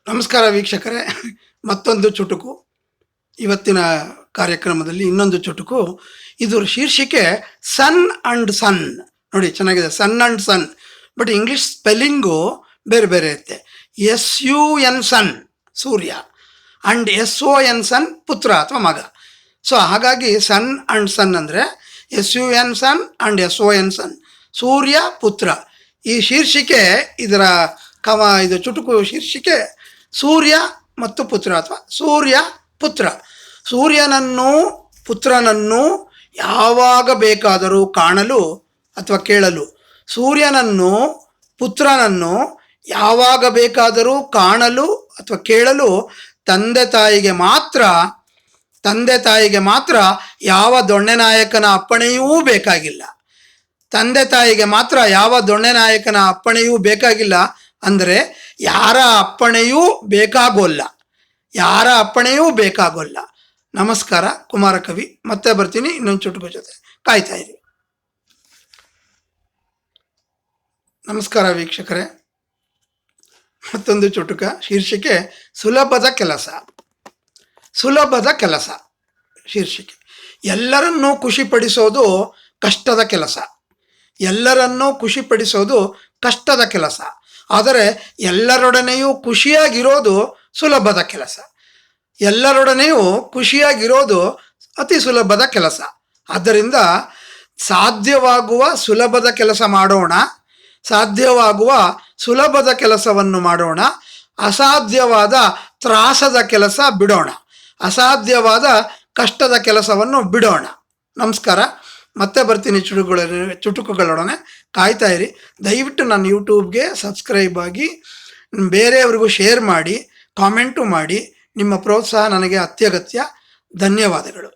ನಮಸ್ಕಾರ ವೀಕ್ಷಕರೇ, ಮತ್ತೊಂದು ಚುಟುಕು. ಇವತ್ತಿನ ಕಾರ್ಯಕ್ರಮದಲ್ಲಿ ಇನ್ನೊಂದು ಚುಟುಕು. ಇದು ಶೀರ್ಷಿಕೆ ಸನ್ ಅಂಡ್ ಸನ್. ನೋಡಿ, ಚೆನ್ನಾಗಿದೆ, sun and son. But English spelling ಬೇರೆ ಬೇರೆ ಇರುತ್ತೆ. SUN ಸನ್ ಸೂರ್ಯ ಅಂಡ್ SON ಸನ್ ಪುತ್ರ ಅಥವಾ ಮಗ. ಸೊ ಹಾಗಾಗಿ ಸನ್ ಅಂಡ್ ಸನ್ ಅಂದರೆ SUN ಸನ್ ಅಂಡ್ SON ಸನ್, ಸೂರ್ಯ ಪುತ್ರ. ಈ ಶೀರ್ಷಿಕೆ ಇದು ಚುಟುಕು ಶೀರ್ಷಿಕೆ ಸೂರ್ಯ ಮತ್ತು ಪುತ್ರ ಅಥವಾ ಸೂರ್ಯ ಪುತ್ರ. ಸೂರ್ಯನನ್ನು ಪುತ್ರನನ್ನು ಯಾವಾಗ ಬೇಕಾದರೂ ಕಾಣಲು ಅಥವಾ ಕೇಳಲು, ಸೂರ್ಯನನ್ನು ಪುತ್ರನನ್ನು ಯಾವಾಗ ಬೇಕಾದರೂ ಕಾಣಲು ಅಥವಾ ಕೇಳಲು ತಂದೆ ತಾಯಿಗೆ ಮಾತ್ರ ಯಾವ ದೊಣ್ಣೆ ನಾಯಕನ ಅಪ್ಪಣೆಯೂ ಬೇಕಾಗಿಲ್ಲ. ತಂದೆ ತಾಯಿಗೆ ಮಾತ್ರ ಯಾವ ದೊಣ್ಣೆ ನಾಯಕನ ಅಪ್ಪಣೆಯೂ ಬೇಕಾಗಿಲ್ಲ ಅಂದರೆ ಯಾರ ಅಪ್ಪಣೆಯೂ ಬೇಕಾಗೋಲ್ಲ. ನಮಸ್ಕಾರ, ಕುಮಾರಕವಿ. ಮತ್ತೆ ಬರ್ತೀನಿ ಇನ್ನೊಂದು ಚುಟುಕು ಜೊತೆ, ಕಾಯ್ತಾ ಇರಿ. ನಮಸ್ಕಾರ ವೀಕ್ಷಕರೇ, ಮತ್ತೊಂದು ಚುಟುಕ. ಶೀರ್ಷಿಕೆ ಸುಲಭದ ಕೆಲಸ. ಶೀರ್ಷಿಕೆ ಎಲ್ಲರನ್ನೂ ಖುಷಿಪಡಿಸೋದು ಕಷ್ಟದ ಕೆಲಸ. ಆದರೆ ಎಲ್ಲರೊಡನೆಯೂ ಖುಷಿಯಾಗಿರೋದು ಸುಲಭದ ಕೆಲಸ. ಅತಿ ಸುಲಭದ ಕೆಲಸ. ಆದ್ದರಿಂದ ಸಾಧ್ಯವಾಗುವ ಸುಲಭದ ಕೆಲಸವನ್ನು ಮಾಡೋಣ. ಅಸಾಧ್ಯವಾದ ತ್ರಾಸದ ಕೆಲಸ ಬಿಡೋಣ. ಅಸಾಧ್ಯವಾದ ಕಷ್ಟದ ಕೆಲಸವನ್ನು ಬಿಡೋಣ. ನಮಸ್ಕಾರ, ಮತ್ತೆ ಬರ್ತೀನಿ ಚುಟುಕುಗಳೊಡನೆ. ಕಾಯ್ತಾ ಇರಿ. ದಯವಿಟ್ಟು ನನ್ನ ಯೂಟ್ಯೂಬ್ಗೆ ಸಬ್ಸ್ಕ್ರೈಬ್ ಆಗಿ, ಬೇರೆಯವ್ರಿಗೂ ಶೇರ್ ಮಾಡಿ, ಕಾಮೆಂಟು ಮಾಡಿ. ನಿಮ್ಮ ಪ್ರೋತ್ಸಾಹ ನನಗೆ ಅತ್ಯಗತ್ಯ. ಧನ್ಯವಾದಗಳು.